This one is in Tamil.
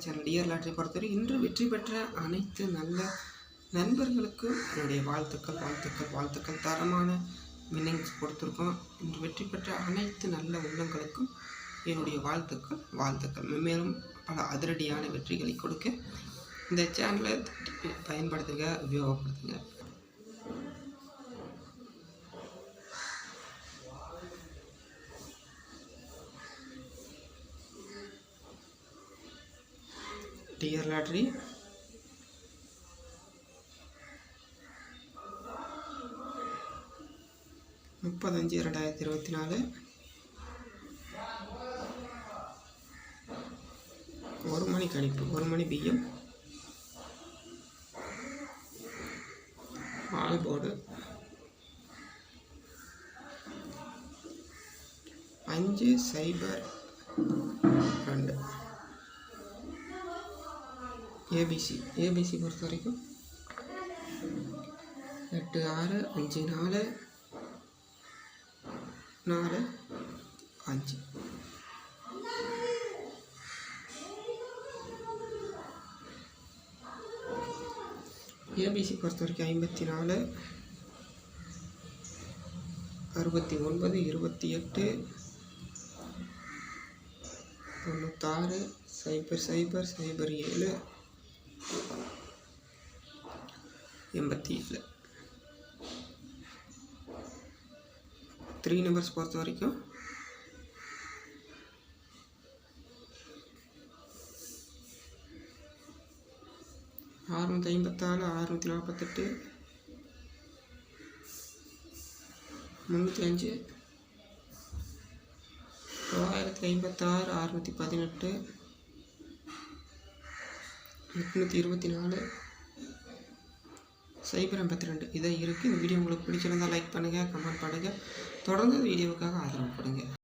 சேனல் டியர் லாட்டரி பொறுத்தவரை இன்று வெற்றி பெற்ற அனைத்து நல்ல நண்பர்களுக்கும் என்னுடைய வாழ்த்துக்கள். தரமான வின்னிங்ஸ் கொடுத்துருக்கோம். இன்று வெற்றி பெற்ற அனைத்து நல்ல உள்ளங்களுக்கும் என்னுடைய வாழ்த்துக்கள். மேலும் பல அதிரடியான வெற்றிகளை கொடுக்க இந்த சேனலை பயன்படுத்துங்க, உபயோகப்படுத்துங்க. டியர் லாட்டரி 30/5/2024 1 மணி கணிப்பு 1 மணி பிஎம் ஆல் போர்டு 502 ஏபிசி பொறுத்த வரைக்கும் 865445 ஏபிசி பொறுத்த வரைக்கும் 54 69 28 96 0007 87 3 நம்பர்ஸ் பொறுத்த வரைக்கும் 654 648 305 956 618 824 082 இதை இருக்குது. இந்த வீடியோ உங்களுக்கு பிடிச்சிருந்தால் லைக் பண்ணுங்கள், கமெண்ட் பண்ணுங்கள். தொடர்ந்து வீடியோவுக்காக ஆதரவு கொடுங்க.